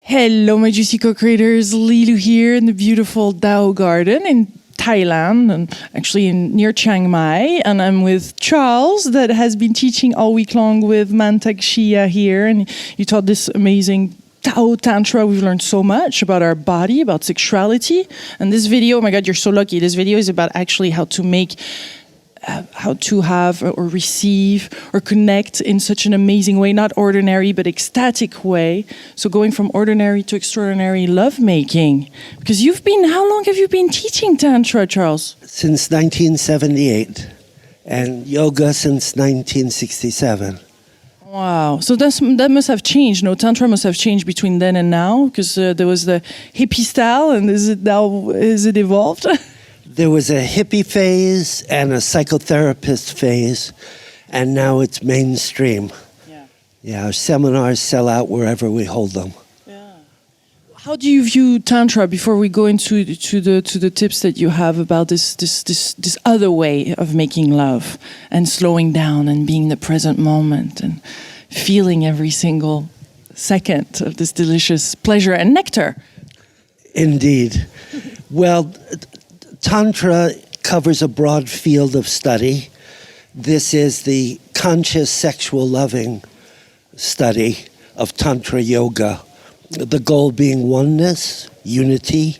Hello, my juicy co-creators. Lilou here in the beautiful Dao Garden in Thailand, and actually near Chiang Mai. And I'm with Charles, that has been teaching all week long with Mantak Shia here. And you taught this amazing Tao Tantra. We've learned so much about our body, about sexuality. And this video, oh my God, you're so lucky. This video is about actually how to have or receive or connect in such an amazing way, not ordinary, but ecstatic way. So going from ordinary to extraordinary lovemaking. Because how long have you been teaching Tantra, Charles? Since 1978, and yoga since 1967. Wow. So that must have changed. No, Tantra must have changed between then and now, because there was the hippie style, and is it evolved? There was a hippie phase and a psychotherapist phase, and now it's mainstream. Yeah, our seminars sell out wherever we hold them. Yeah. How do you view Tantra before we go into the tips that you have about this other way of making love and slowing down and being in the present moment and feeling every single second of this delicious pleasure and nectar? Indeed. Well, Tantra covers a broad field of study. This is the conscious sexual loving study of Tantra yoga. The goal being oneness, unity,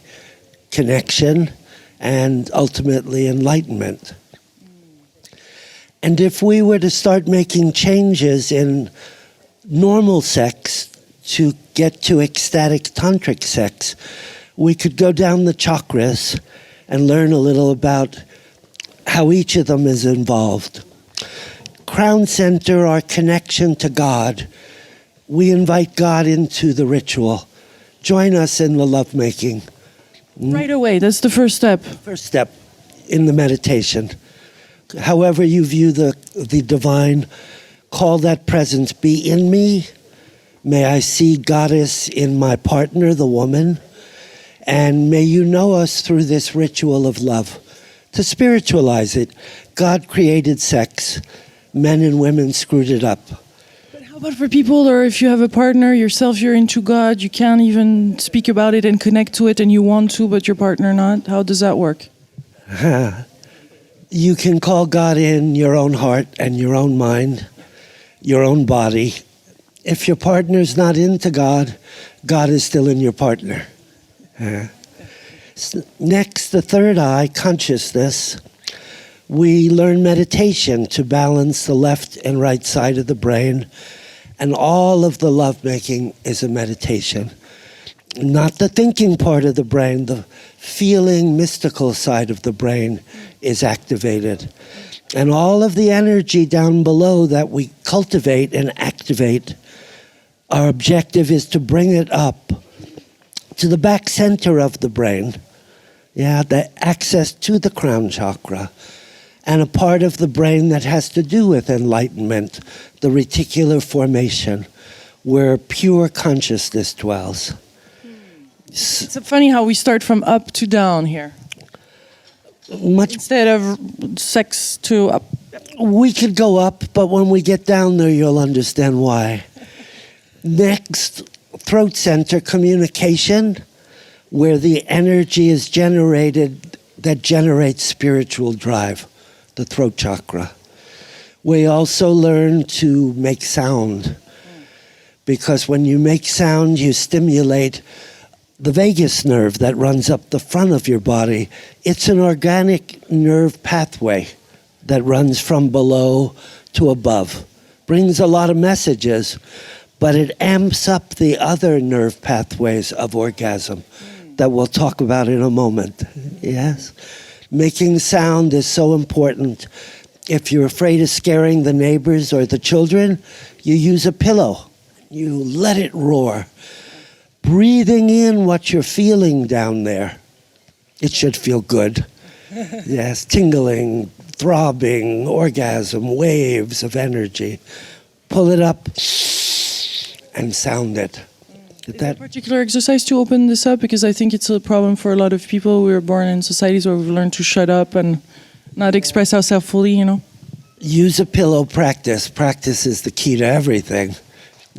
connection, and ultimately enlightenment. And if we were to start making changes in normal sex to get to ecstatic tantric sex, we could go down the chakras and learn a little about how each of them is involved. Crown center, our connection to God. We invite God into the ritual. Join us in the lovemaking. Right away, that's the first step. First step in the meditation. However you view the divine, call that presence, be in me. May I see Goddess in my partner, the woman. And may you know us through this ritual of love. To spiritualize it, God created sex. Men and women screwed it up. But how about for people, or if you have a partner, yourself, you're into God, you can't even speak about it and connect to it and you want to, but your partner not? How does that work? You can call God in your own heart and your own mind, your own body. If your partner's not into God, God is still in your partner. Next, the third eye, consciousness. We learn meditation to balance the left and right side of the brain, and all of the lovemaking is a meditation. Not the thinking part of the brain, the feeling, mystical side of the brain is activated. And all of the energy down below that we cultivate and activate, our objective is to bring it up to the back center of the brain, the access to the crown chakra, and a part of the brain that has to do with enlightenment, the reticular formation, where pure consciousness dwells. It's funny how we start from up to down here. Instead of sex to up. We could go up, but when we get down there, you'll understand why. Next, throat center, communication, where the energy is generated that generates spiritual drive, the throat chakra. We also learn to make sound, because when you make sound, you stimulate the vagus nerve that runs up the front of your body. It's an organic nerve pathway that runs from below to above. Brings a lot of messages, but it amps up the other nerve pathways of orgasm that we'll talk about in a moment. Yes? Making sound is so important. If you're afraid of scaring the neighbors or the children, you use a pillow. You let it roar. Breathing in what you're feeling down there. It should feel good. Yes, tingling, throbbing, orgasm, waves of energy. Pull it up and sound it. Is there a particular exercise to open this up? Because I think it's a problem for a lot of people. We were born in societies where we've learned to shut up and not express ourselves fully, Use a pillow, practice. Practice is the key to everything.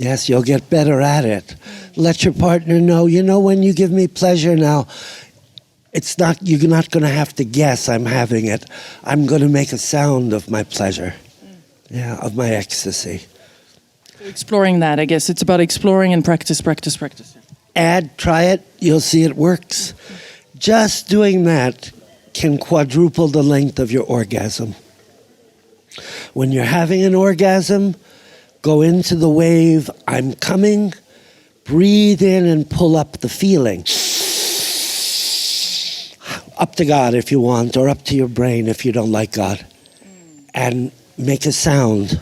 Yes, you'll get better at it. Let your partner know, when you give me pleasure now, you're not going to have to guess I'm having it. I'm going to make a sound of my pleasure, of my ecstasy. So exploring that, I guess. It's about exploring and practice. Try it, you'll see it works. Just doing that can quadruple the length of your orgasm. When you're having an orgasm, go into the wave, I'm coming, breathe in and pull up the feeling. Up to God if you want, or up to your brain if you don't like God. And make a sound.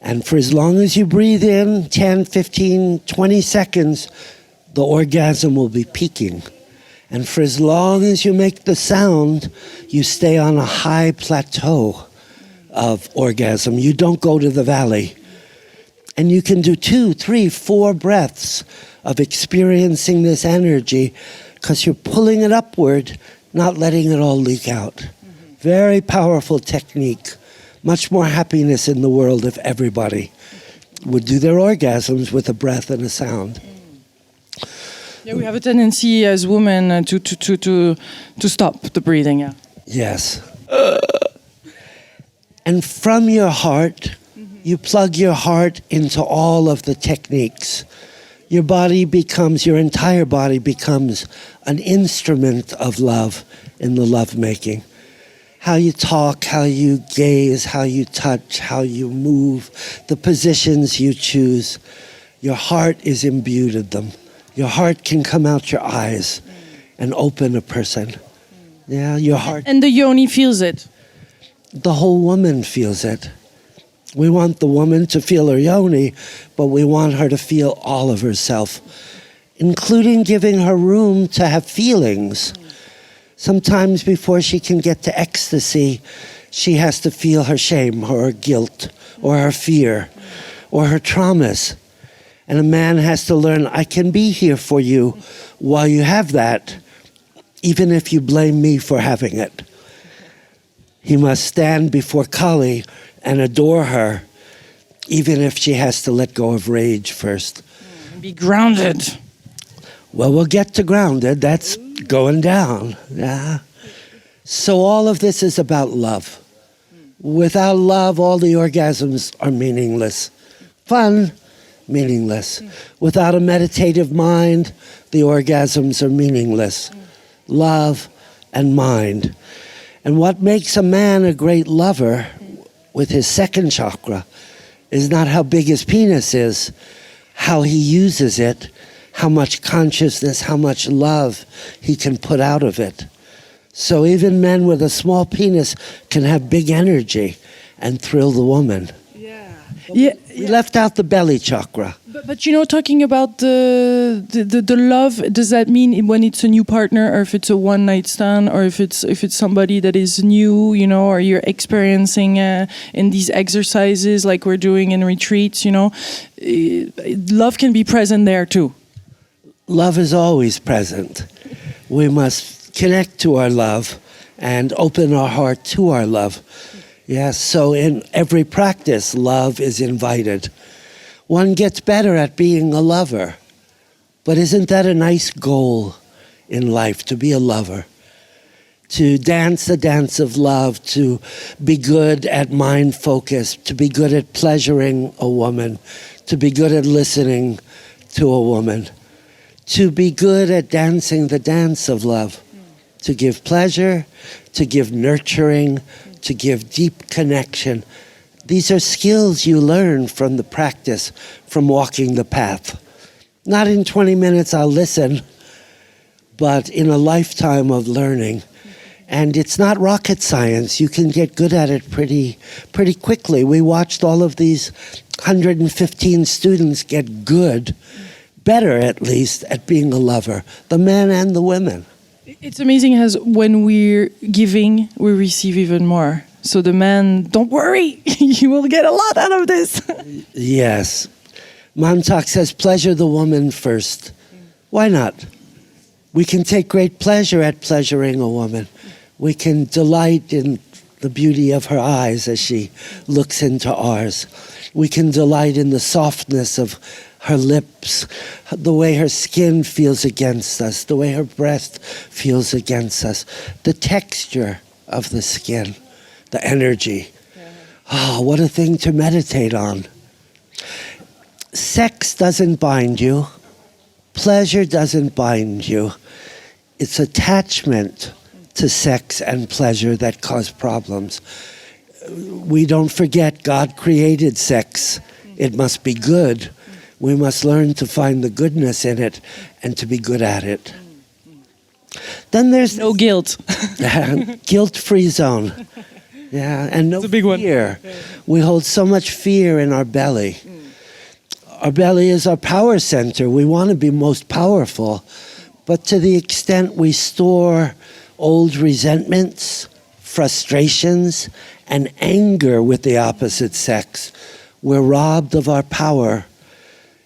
And for as long as you breathe in, 10, 15, 20 seconds, the orgasm will be peaking. And for as long as you make the sound, you stay on a high plateau of orgasm. You don't go to the valley. And you can do 2, 3, 4 breaths of experiencing this energy because you're pulling it upward, not letting it all leak out. Very powerful technique. Much more happiness in the world if everybody would do their orgasms with a breath and a sound. Yeah, we have a tendency as women to stop the breathing. Yeah. Yes. And from your heart, you plug your heart into all of the techniques. Your entire body becomes an instrument of love in the lovemaking. How you talk, how you gaze, how you touch, how you move, the positions you choose. Your heart is imbued with them. Your heart can come out your eyes and open a person. Yeah, your heart. And the yoni feels it. The whole woman feels it. We want the woman to feel her yoni, but we want her to feel all of herself, including giving her room to have feelings. Sometimes before she can get to ecstasy, she has to feel her shame or her guilt or her fear or her traumas. And a man has to learn, I can be here for you while you have that, even if you blame me for having it. He must stand before Kali and adore her, even if she has to let go of rage first. Be grounded. Well, we'll get to grounded. That's going down. Yeah. So all of this is about love. Without love, all the orgasms are meaningless. Fun, meaningless. Without a meditative mind, the orgasms are meaningless. Love and mind. And what makes a man a great lover with his second chakra is not how big his penis is, how he uses it, how much consciousness, how much love he can put out of it. So even men with a small penis can have big energy and thrill the woman. We left out the belly chakra. But talking about the love, does that mean when it's a new partner, or if it's a one night stand, or if it's somebody that is new, or you're experiencing in these exercises like we're doing in retreats, love can be present there too. Love is always present. We must connect to our love and open our heart to our love. Yes, so in every practice, love is invited. One gets better at being a lover. But isn't that a nice goal in life, to be a lover? To dance the dance of love, to be good at mind focus, to be good at pleasuring a woman, to be good at listening to a woman, to be good at dancing the dance of love, to give pleasure, to give nurturing, to give deep connection. These are skills you learn from the practice, from walking the path. Not in 20 minutes I'll listen, but in a lifetime of learning. And it's not rocket science. You can get good at it pretty quickly. We watched all of these 115 students get good, better at least, at being a lover, the men and the women. It's amazing as when we're giving, we receive even more. So the man, don't worry, you will get a lot out of this. Yes. Montauk says, pleasure the woman first. Why not? We can take great pleasure at pleasuring a woman. We can delight in the beauty of her eyes as she looks into ours. We can delight in the softness of her lips, the way her skin feels against us, the way her breath feels against us, the texture of the skin, the energy. Oh, what a thing to meditate on. Sex doesn't bind you. Pleasure doesn't bind you. It's attachment to sex and pleasure that cause problems. We don't forget God created sex. It must be good. We must learn to find the goodness in it and to be good at it. Then there's No guilt. guilt-free zone. Yeah, and no It's a big one. fear. We hold so much fear in our belly. Our belly is our power center. We want to be most powerful. But to the extent we store old resentments, frustrations, and anger with the opposite sex, we're robbed of our power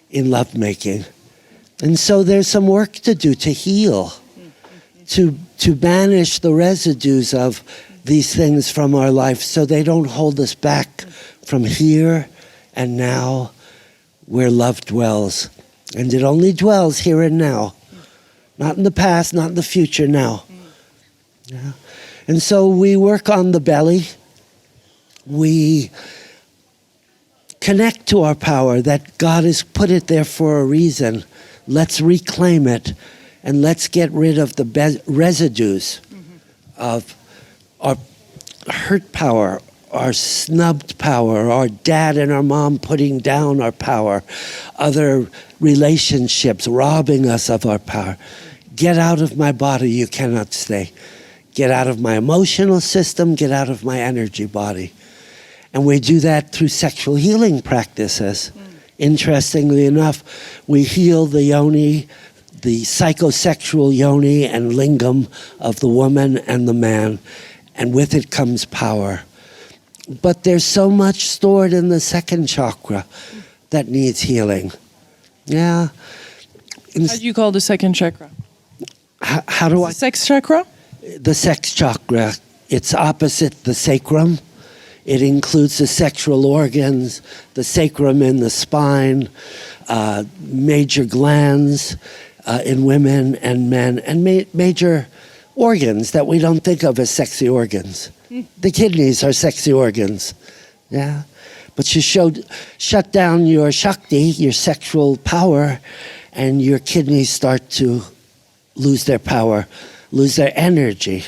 in lovemaking. And so there's some work to do to heal, to banish the residues of these things from our life so they don't hold us back from here and now where love dwells. And it only dwells here and now. Not in the past, not in the future, now. Yeah. And so we work on the belly. We connect to our power, that God has put it there for a reason. Let's reclaim it, and let's get rid of the residues of our hurt power, our snubbed power, our dad and our mom putting down our power, other relationships robbing us of our power. Get out of my body, you cannot stay. Get out of my emotional system, get out of my energy body. And we do that through sexual healing practices. Interestingly enough, we heal the yoni, the psychosexual yoni and lingam of the woman and the man, and with it comes power. But there's so much stored in the second chakra that needs healing. Yeah. How do you call the second chakra? How do I? Sex chakra? The sex chakra, it's opposite the sacrum. It includes the sexual organs, the sacrum in the spine, major glands in women and men, and major organs that we don't think of as sexy organs. The kidneys are sexy organs, yeah? But you shut down your Shakti, your sexual power, and your kidneys start to lose their power, lose their energy.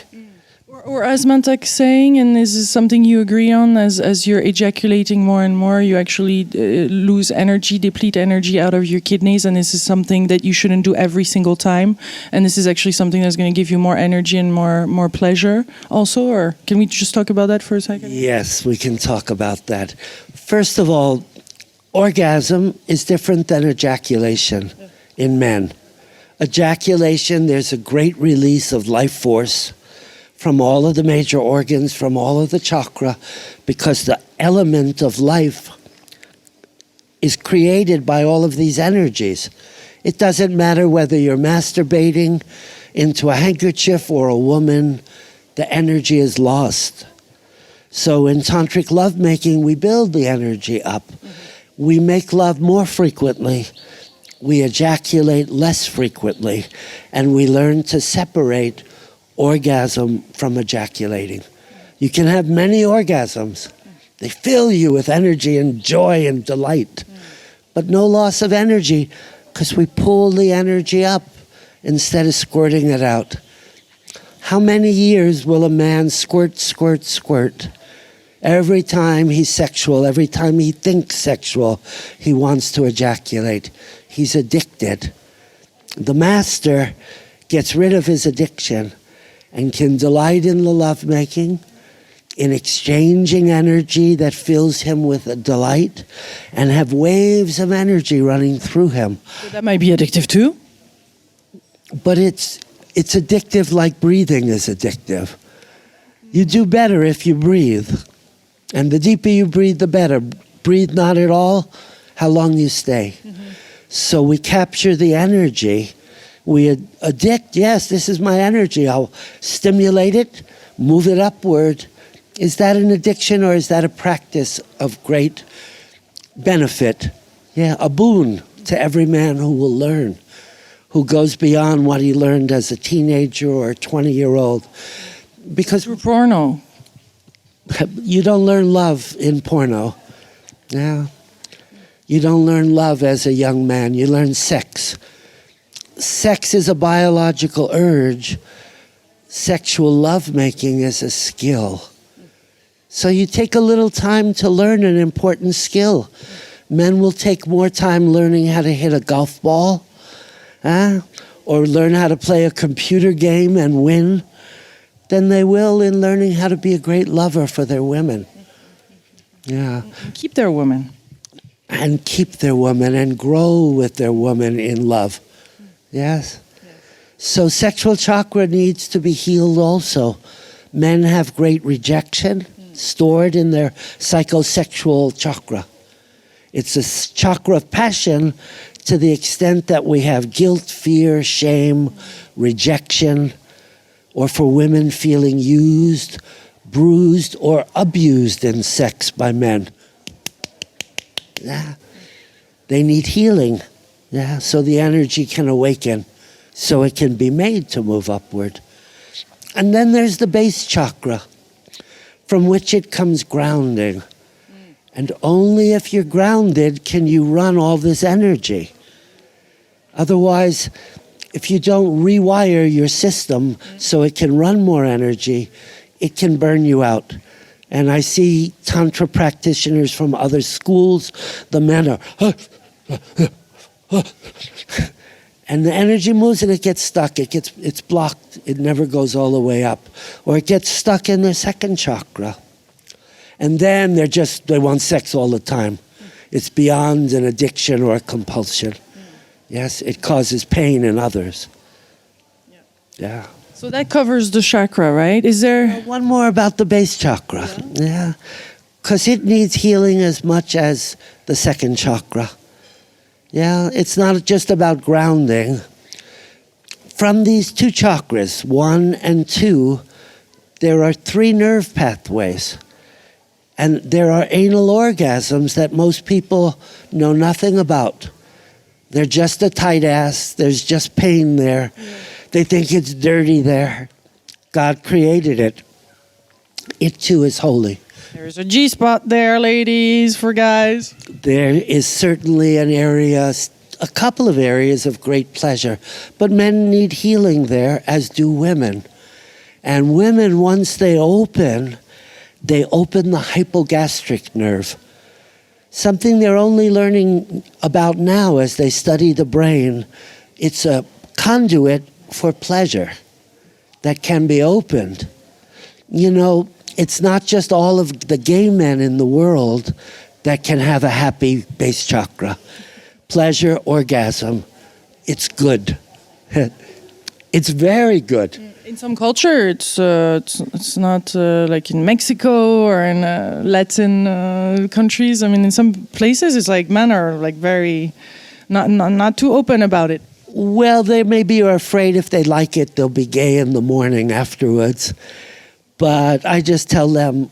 Or as Mantak saying, and this is something you agree on, as you're ejaculating more and more, you actually lose energy, deplete energy out of your kidneys, and this is something that you shouldn't do every single time. And this is actually something that's going to give you more energy and more pleasure also, or can we just talk about that for a second? Yes, we can talk about that. First of all, orgasm is different than ejaculation in men. Ejaculation, there's a great release of life force from all of the major organs, from all of the chakra, because the element of life is created by all of these energies. It doesn't matter whether you're masturbating into a handkerchief or a woman, the energy is lost. So in Tantric lovemaking, we build the energy up. We make love more frequently. We ejaculate less frequently, and we learn to separate orgasm from ejaculating. You can have many orgasms. They fill you with energy and joy and delight, but no loss of energy because we pull the energy up instead of squirting it out. How many years will a man squirt, squirt, squirt? Every time he's sexual, every time he thinks sexual, he wants to ejaculate. He's addicted. The master gets rid of his addiction and can delight in the lovemaking, in exchanging energy that fills him with a delight, and have waves of energy running through him. So that might be addictive too. But it's addictive like breathing is addictive. You do better if you breathe. And the deeper you breathe, the better. Breathe not at all, how long you stay. So we capture the energy. We addict, yes, this is my energy. I'll stimulate it, move it upward, Is that an addiction or is that a practice of great benefit? Yeah, a boon to every man who will learn, who goes beyond what he learned as a teenager or a 20-year-old. Because Through porno. you don't learn love in porno. Yeah. You don't learn love as a young man. You learn sex. Sex is a biological urge. Sexual lovemaking is a skill. So you take a little time to learn an important skill. Men will take more time learning how to hit a golf ball, or learn how to play a computer game and win, than they will in learning how to be a great lover for their women. Yeah. Keep their woman. And keep their woman and grow with their woman in love. Yes? So sexual chakra needs to be healed also. Men have great rejection stored in their psychosexual chakra. It's a chakra of passion to the extent that we have guilt, fear, shame, rejection, or for women feeling used, bruised, or abused in sex by men. Yeah. They need healing. Yeah. So the energy can awaken, so it can be made to move upward. And then there's the base chakra, from which it comes grounding. And only if you're grounded can you run all this energy. Otherwise, if you don't rewire your system so it can run more energy, it can burn you out. And I see Tantra practitioners from other schools, the men are, and the energy moves and it gets stuck. It's blocked. It never goes all the way up. Or it gets stuck in the second chakra. And then they want sex all the time. It's beyond an addiction or a compulsion. Yes, it causes pain in others. Yeah. So that covers the chakra, right? Is there... One more about the base chakra. Yeah. Because it needs healing as much as the second chakra. Yeah, it's not just about grounding. From these two chakras, 1 and 2, there are 3 nerve pathways. And there are anal orgasms that most people know nothing about. They're just a tight ass. There's just pain there. They think it's dirty there. God created it. It too is holy. There's a G-spot there, ladies, for guys. There is certainly an area, a couple of areas of great pleasure. But men need healing there, as do women. And women, once they open the hypogastric nerve. Something they're only learning about now as they study the brain. It's a conduit for pleasure that can be opened. You know, it's not just all of the gay men in the world that can have a happy base chakra. Pleasure, orgasm, it's good. It's very good. In some culture, it's not like in Mexico or in Latin countries. I mean, in some places, it's like men are like very not too open about it. Well, they maybe are afraid if they like it, they'll be gay in the morning afterwards. But I just tell them,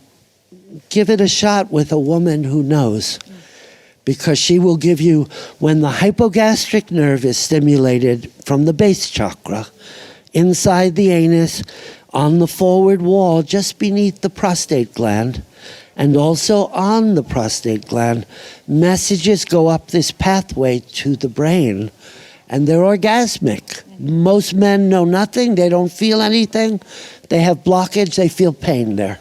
give it a shot with a woman who knows. Because she will give you, when the hypogastric nerve is stimulated from the base chakra, inside the anus, on the forward wall, just beneath the prostate gland, and also on the prostate gland, messages go up this pathway to the brain, and they're orgasmic. Most men know nothing, they don't feel anything, they have blockage, they feel pain there.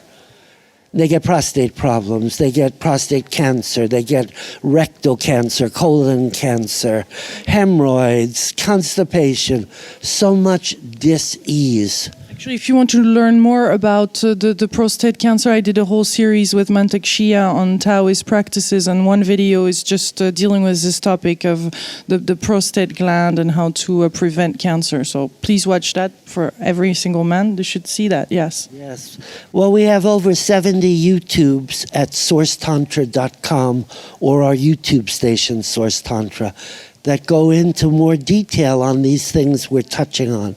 They get prostate problems, they get prostate cancer, they get rectal cancer, colon cancer, hemorrhoids, constipation, so much dis-ease. Actually, if you want to learn more about the prostate cancer, I did a whole series with Mantak Shia on Taoist practices, and one video is just dealing with this topic of the prostate gland and how to prevent cancer. So please watch that for every single man. They should see that, yes. Yes. Well, we have over 70 YouTubes at sourcetantra.com or our YouTube station, Source Tantra, that go into more detail on these things we're touching on.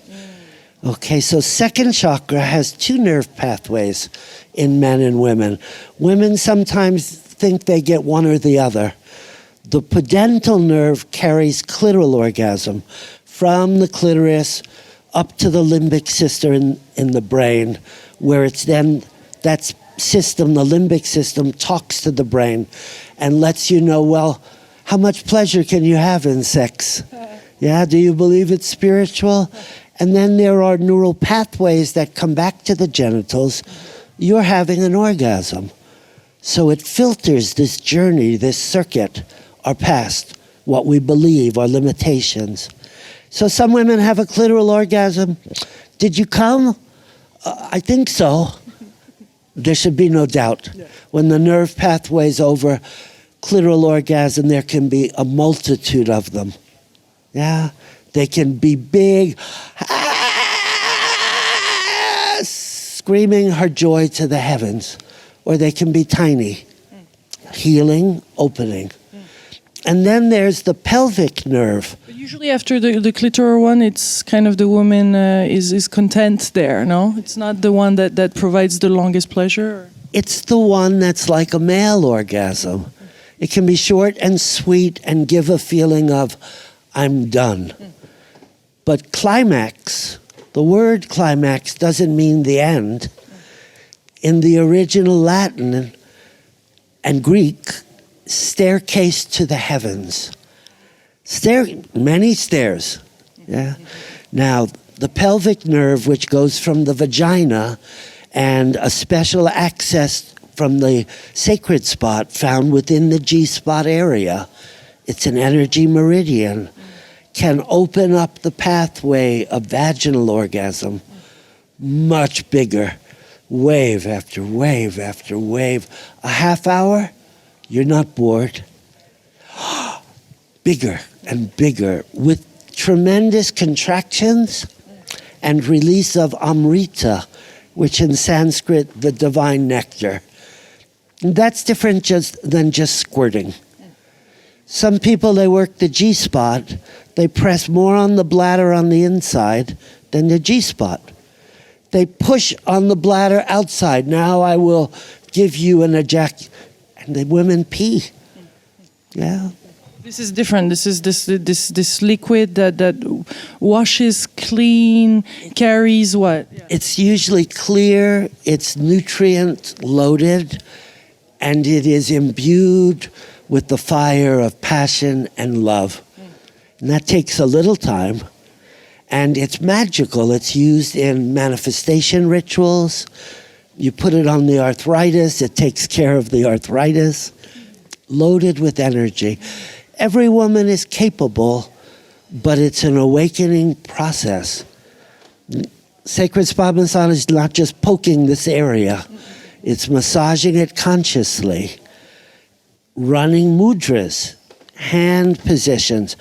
Okay, so second chakra has two nerve pathways in men and women. Women sometimes think they get one or the other. The pudendal nerve carries clitoral orgasm from the clitoris up to the limbic system in the brain, where it's then, that system, the limbic system, talks to the brain and lets you know, well, how much pleasure can you have in sex? Yeah, do you believe it's spiritual? And then there are neural pathways that come back to the genitals. You're having an orgasm. So it filters this journey, this circuit, our past, what we believe, our limitations. So some women have a clitoral orgasm. Did you come? I think so. There should be no doubt. Yeah. When the nerve pathway's over, clitoral orgasm, there can be a multitude of them. Yeah? They can be big, screaming her joy to the heavens. Or they can be tiny, healing, opening. And then there's the pelvic nerve. But usually after the clitoral one, it's kind of the woman is content there, no? It's not the one that provides the longest pleasure? Or? It's the one that's like a male orgasm. It can be short and sweet and give a feeling of, I'm done. But climax, the word climax doesn't mean the end. In the original Latin and Greek, staircase to the heavens. Many stairs. Yeah. Now, the pelvic nerve, which goes from the vagina, and a special access from the sacred spot found within the G-spot area, it's an energy meridian, can open up the pathway of vaginal orgasm much bigger. Wave after wave after wave. A half hour, you're not bored. Bigger and bigger, with tremendous contractions and release of amrita, which in Sanskrit, the divine nectar. And that's different than just squirting. Some people, they work the G-spot, they press more on the bladder on the inside than the G-spot. They push on the bladder outside. Now I will give you an ejaculation. And the women pee. Yeah. This is different. This is this liquid that washes clean, carries what? Yeah. It's usually clear, it's nutrient loaded, and it is imbued with the fire of passion and love. And that takes a little time. And it's magical. It's used in manifestation rituals. You put it on the arthritis, it takes care of the arthritis. Loaded with energy. Every woman is capable, but it's an awakening process. Sacred Spot Massage is not just poking this area. It's massaging it consciously. Running mudras, hand positions,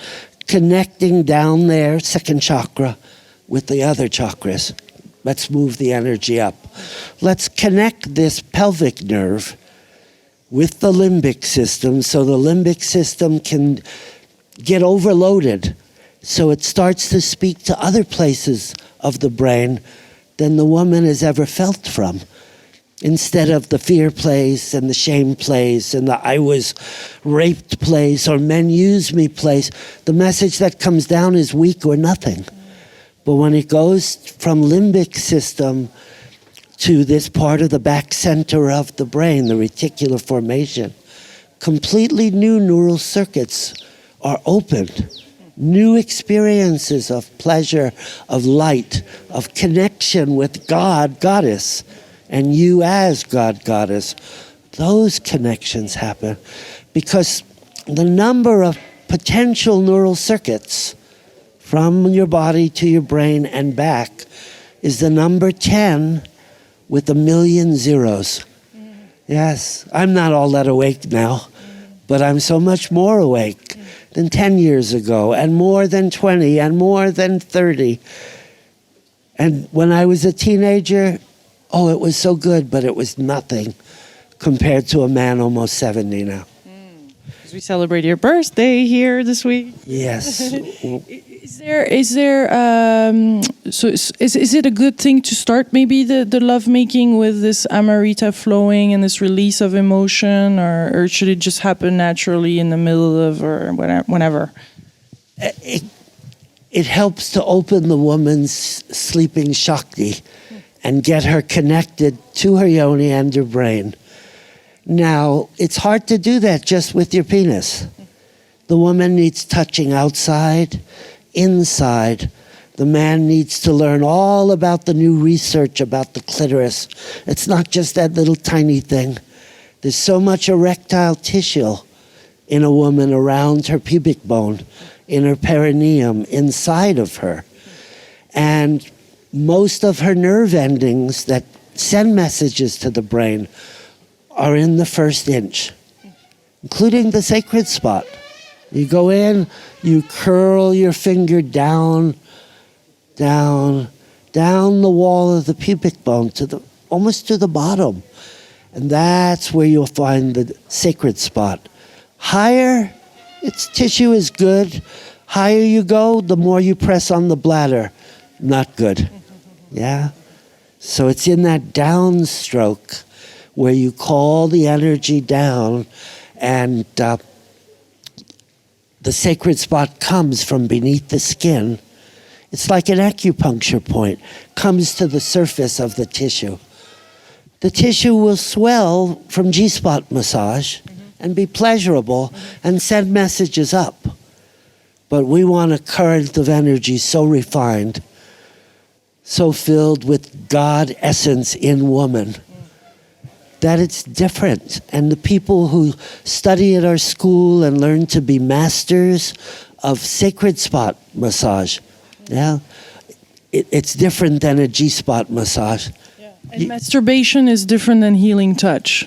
connecting down there, second chakra, with the other chakras. Let's move the energy up. Let's connect this pelvic nerve with the limbic system so the limbic system can get overloaded. So it starts to speak to other places of the brain than the woman has ever felt from. Instead of the fear place and the shame place and the I was raped place or men use me place, the message that comes down is weak or nothing. But when it goes from limbic system to this part of the back center of the brain, the reticular formation, completely new neural circuits are opened. New experiences of pleasure, of light, of connection with God, Goddess, and you as God, Goddess. Those connections happen because the number of potential neural circuits from your body to your brain and back is the number 10 with 1 million zeros. Yes, I'm not all that awake now, but I'm so much more awake than 10 years ago, and more than 20, and more than 30. And when I was a teenager, oh, it was so good, but it was nothing compared to a man almost 70 now. We celebrate your birthday here this week. Yes. Is it a good thing to start maybe the love making with this Amarita flowing and this release of emotion, or should it just happen naturally in the middle of or whenever? It helps to open the woman's sleeping Shakti and get her connected to her yoni and her brain. Now, it's hard to do that just with your penis. The woman needs touching outside, inside. The man needs to learn all about the new research about the clitoris. It's not just that little tiny thing. There's so much erectile tissue in a woman around her pubic bone, in her perineum, inside of her. And most of her nerve endings that send messages to the brain are in the first inch, including the sacred spot. You go in, you curl your finger down the wall of the pubic bone almost to the bottom. And that's where you'll find the sacred spot. Higher, its tissue is good. Higher you go, the more you press on the bladder. Not good. Yeah? So it's in that downstroke where you call the energy down, and the sacred spot comes from beneath the skin. It's like an acupuncture point, comes to the surface of the tissue. The tissue will swell from G-spot massage and be pleasurable and send messages up. But we want a current of energy so refined, so filled with God essence in woman, that it's different. And the people who study at our school and learn to be masters of sacred spot massage, it's different than a G-spot massage. Yeah. And masturbation is different than healing touch.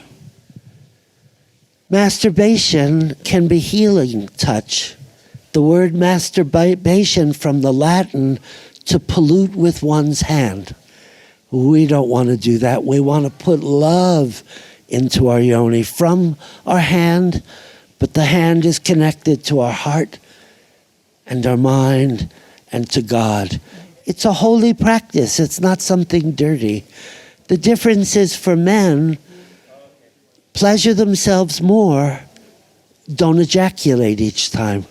Masturbation can be healing touch. The word masturbation from the Latin, to pollute with one's hand. We don't want to do that. We want to put love into our yoni from our hand, but the hand is connected to our heart and our mind and to God. It's a holy practice. It's not something dirty. The difference is, for men, pleasure themselves more, don't ejaculate each time.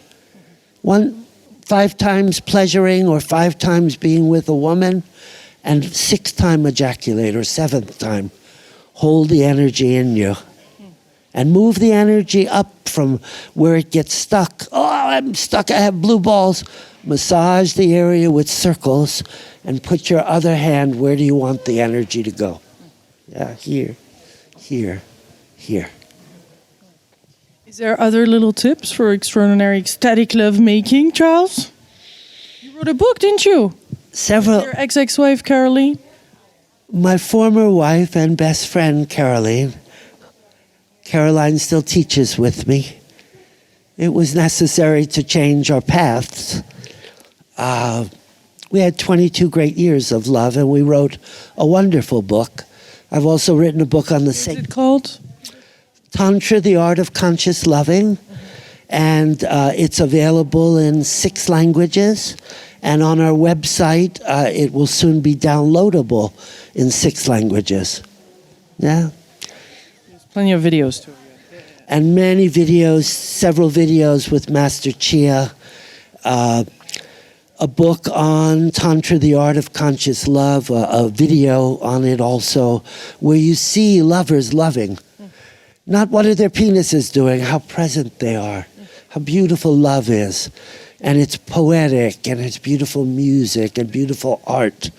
5 times pleasuring or 5 times being with a woman, and 6th time ejaculate or 7th time. Hold the energy in you. And move the energy up from where it gets stuck. Oh, I'm stuck, I have blue balls. Massage the area with circles and put your other hand, where do you want the energy to go? Yeah, here, here, here. Is there other little tips for extraordinary ecstatic love making, Charles? You wrote a book, didn't you? Several. Your ex-wife, Caroline? My former wife and best friend, Caroline still teaches with me. It was necessary to change our paths. We had 22 great years of love, and we wrote a wonderful book. I've also written a book on the What's it called? Tantra, the Art of Conscious Loving, and it's available in 6 languages. And on our website, it will soon be downloadable in 6 languages. Yeah? There's plenty of videos too. And many videos, several videos with Master Chia, a book on Tantra, the Art of Conscious Love, a video on it also, where you see lovers loving. Not what are their penises doing, how present they are, how beautiful love is. And it's poetic, and it's beautiful music and beautiful art.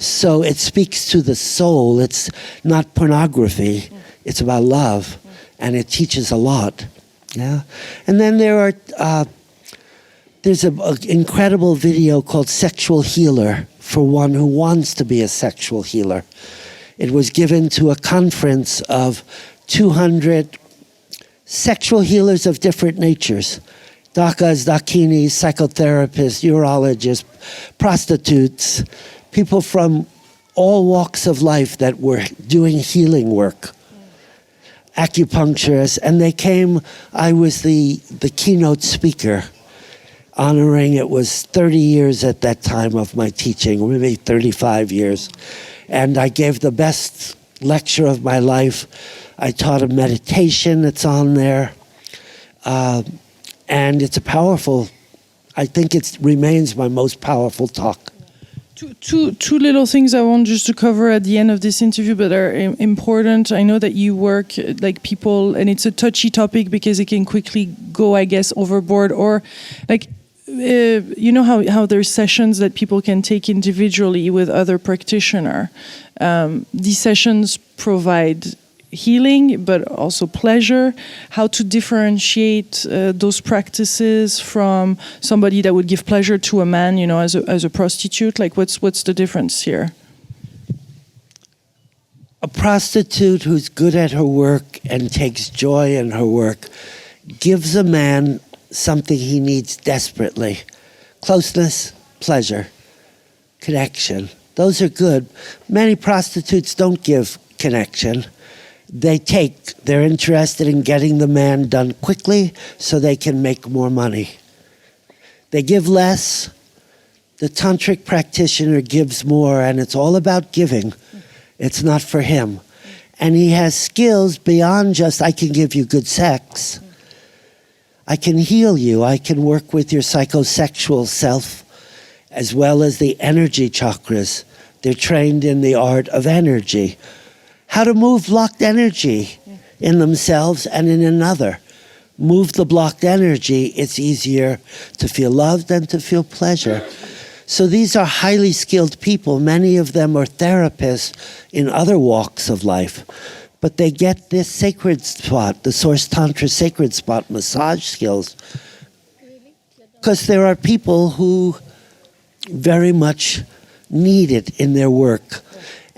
So it speaks to the soul. It's not pornography. It's about love, and it teaches a lot. Yeah. And then there's an incredible video called Sexual Healer for one who wants to be a sexual healer. It was given to a conference of 200 sexual healers of different natures. Dakas, dakinis, psychotherapists, urologists, prostitutes, people from all walks of life that were doing healing work. acupuncturists, and they came. I was the keynote speaker, honoring it was 30 years at that time of my teaching, maybe 35 years. And I gave the best lecture of my life. I taught a meditation that's on there. And it's a powerful, I think it remains my most powerful talk. Two little things I want just to cover at the end of this interview, but are important. I know that you work like people, and it's a touchy topic because it can quickly go, I guess, overboard. Or like, you know how there's sessions that people can take individually with other practitioner. These sessions provide healing, but also pleasure. How to differentiate those practices from somebody that would give pleasure to a man, you know, as a prostitute. Like, what's the difference here? A prostitute who's good at her work and takes joy in her work gives a man something he needs desperately: closeness, pleasure, connection. Those are good. Many prostitutes don't give connection. They're interested in getting the man done quickly so they can make more money. They give less. The Tantric practitioner gives more, and it's all about giving. It's not for him. And he has skills beyond just, I can give you good sex. I can heal you. I can work with your psychosexual self as well as the energy chakras. They're trained in the art of energy. How to move blocked energy in themselves and in another. Move the blocked energy, it's easier to feel loved and to feel pleasure. So these are highly skilled people. Many of them are therapists in other walks of life. But they get this sacred spot, the Source Tantra sacred spot, massage skills. Because there are people who very much need it in their work.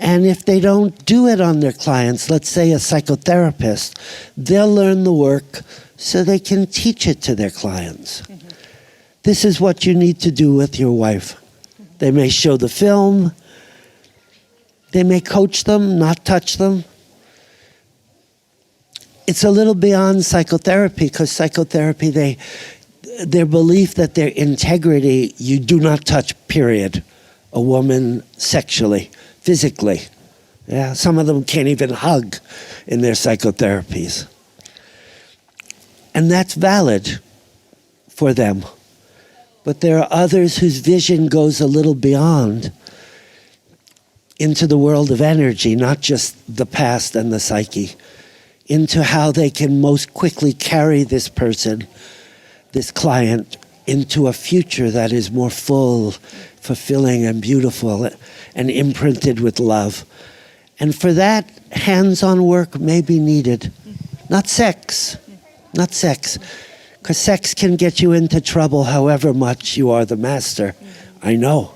And if they don't do it on their clients, let's say a psychotherapist, they'll learn the work so they can teach it to their clients. Mm-hmm. This is what you need to do with your wife. Mm-hmm. They may show the film. They may coach them, not touch them. It's a little beyond psychotherapy, because psychotherapy, their belief that their integrity, you do not touch, period, a woman sexually. Physically. Yeah, some of them can't even hug in their psychotherapies. And that's valid for them. But there are others whose vision goes a little beyond into the world of energy, not just the past and the psyche, into how they can most quickly carry this person, this client, into a future that is more full, fulfilling, and beautiful, and imprinted with love. And for that, hands-on work may be needed. Not sex. Not sex. Because sex can get you into trouble however much you are the master. I know.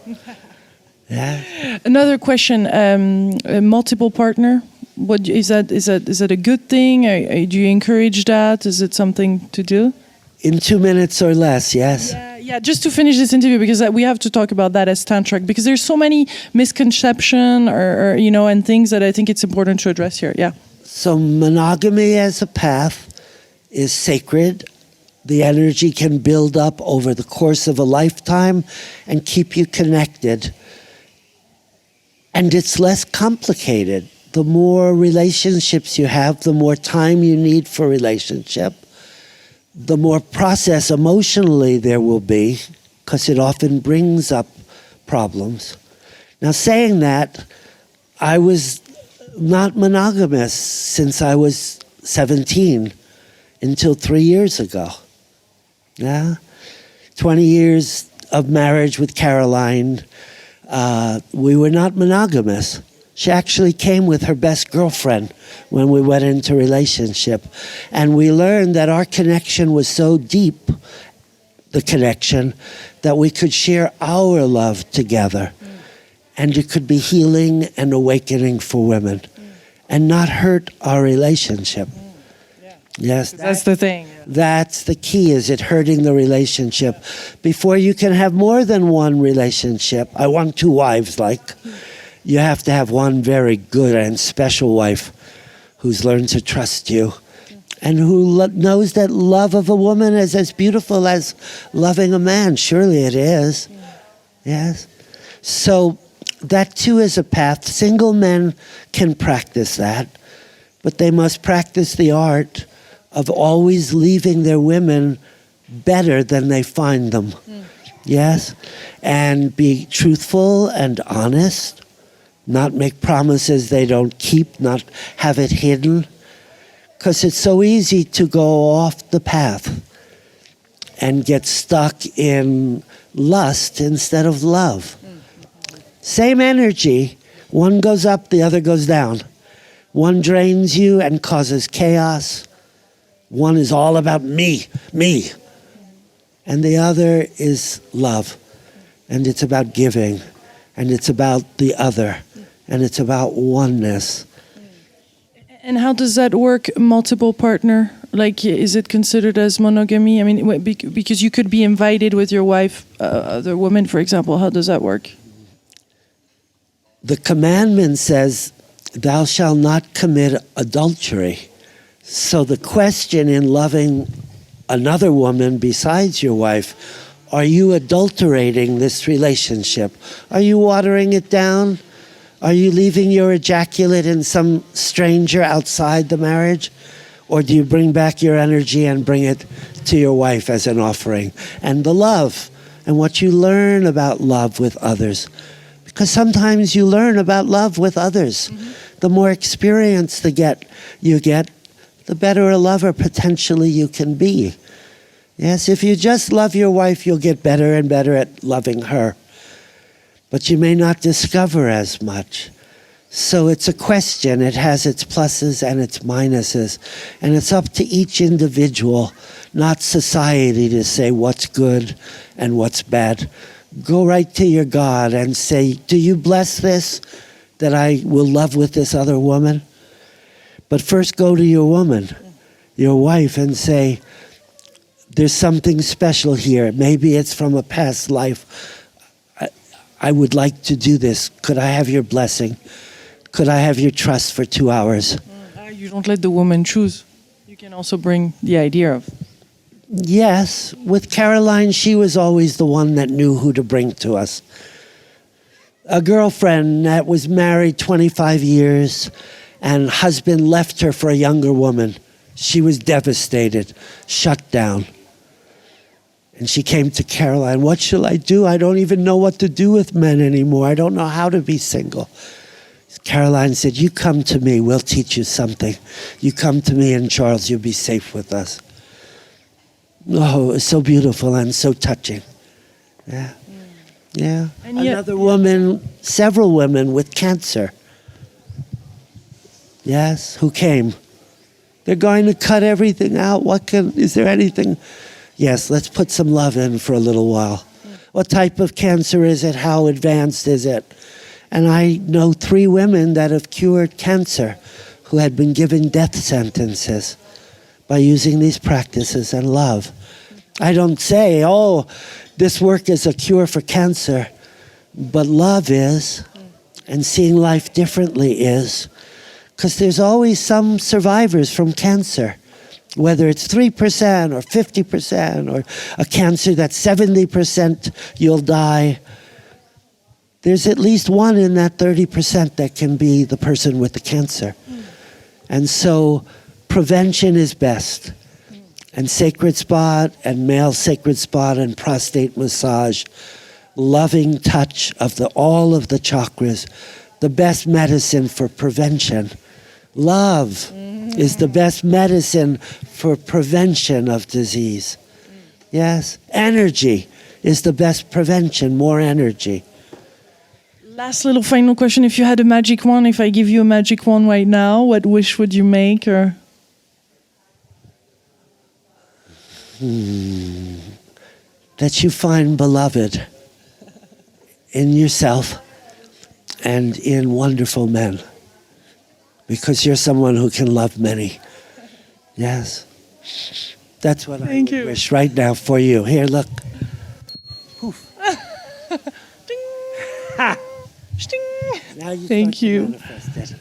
Yeah. Another question, a multiple partner. What is that? Is that a good thing? Do you encourage that? Is it something to do? In 2 minutes or less, yes. Yeah, just to finish this interview, because we have to talk about that as Tantric, because there's so many misconceptions or you know, and things that I think it's important to address here. Yeah. So monogamy as a path is sacred. The energy can build up over the course of a lifetime and keep you connected. And it's less complicated. The more relationships you have, the more time you need for relationship. The more process emotionally there will be, because it often brings up problems. Now, saying that, I was not monogamous since I was 17 until 3 years ago. Yeah, 20 years of marriage with Caroline. We were not monogamous. She actually came with her best girlfriend when we went into relationship. And we learned that our connection was so deep, the connection, that we could share our love together. And it could be healing and awakening for women and not hurt our relationship. Yes, that's the thing. That's the key, is it hurting the relationship. Before you can have more than one relationship, I want 2 wives, like, you have to have one very good and special wife who's learned to trust you and who knows that love of a woman is as beautiful as loving a man. Surely it is. Yes. So that too is a path. Single men can practice that, but they must practice the art of always leaving their women better than they find them. Yes? And be truthful and honest, not make promises they don't keep, not have it hidden. Because it's so easy to go off the path and get stuck in lust instead of love. Same energy, one goes up, the other goes down. One drains you and causes chaos. One is all about me. And the other is love. And it's about giving. And it's about the other. And it's about oneness. And how does that work, multiple partner? Like, is it considered as monogamy? I mean, because you could be invited with your wife, other women, for example. How does that work? The commandment says, thou shalt not commit adultery. So the question in loving another woman besides your wife, are you adulterating this relationship? Are you watering it down? Are you leaving your ejaculate in some stranger outside the marriage? Or do you bring back your energy and bring it to your wife as an offering? And the love, and what you learn about love with others. Because sometimes you learn about love with others. The more experience you get, the better a lover potentially you can be. Yes, if you just love your wife, you'll get better and better at loving her. But you may not discover as much. So it's a question. It has its pluses and its minuses. And it's up to each individual, not society, to say what's good and what's bad. Go right to your God and say, do you bless this, that I will love with this other woman? But first go to your woman, your wife, and say, there's something special here. Maybe it's from a past life. I would like to do this. Could I have your blessing? Could I have your trust for 2 hours? You don't let the woman choose. You can also bring the idea of. Yes. With Caroline, she was always the one that knew who to bring to us. A girlfriend that was married 25 years and husband left her for a younger woman. She was devastated, shut down. And she came to Caroline, what shall I do? I don't even know what to do with men anymore. I don't know how to be single. Caroline said, you come to me, we'll teach you something. You come to me and Charles, you'll be safe with us. Oh, it was so beautiful and so touching. Yeah. Yeah. And another woman, several women with cancer. Yes, who came. They're going to cut everything out. Is there anything? Yes, let's put some love in for a little while. What type of cancer is it? How advanced is it? And I know 3 women that have cured cancer who had been given death sentences by using these practices and love. I don't say, this work is a cure for cancer, but love is, and seeing life differently is, because there's always some survivors from cancer, whether it's 3% or 50% or a cancer that's 70% you'll die. There's at least one in that 30% that can be the person with the cancer. And so prevention is best. And sacred spot and male sacred spot and prostate massage, loving touch of all of the chakras, the best medicine for prevention. Love is the best medicine for prevention of disease. Yes, energy is the best prevention, more energy. Last little final question. If you had a magic wand, if I give you a magic wand right now, what wish would you make? Or that you find beloved in yourself and in wonderful men. Because you're someone who can love many. Yes. That's what I wish right now for you. Here, look. Poof. Ding. Ha. Sting. Now you Thank you. Manifest it.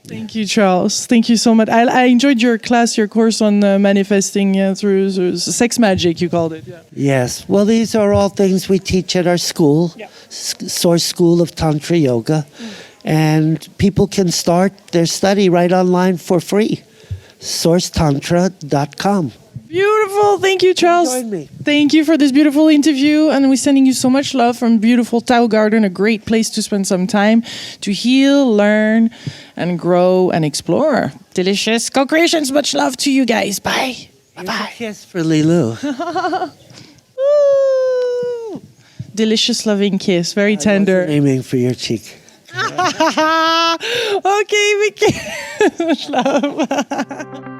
Thank you, Charles. Thank you so much. I enjoyed your class, your course on manifesting through sex magic, you called it. Yeah. Yes. Well, these are all things we teach at our school, Source School of Tantra Yoga. And people can start their study right online for free. sourcetantra.com. Beautiful. Thank you, Charles. Join me. Thank you for this beautiful interview. And we're sending you so much love from beautiful Tao Garden, a great place to spend some time to heal, learn, and grow and explore. Delicious co-creations. Much love to you guys. Bye. Bye-bye. Kiss for Lilou. Woo! Delicious, loving kiss. Very tender. Aiming for your cheek. Okay, Vicky. Much love.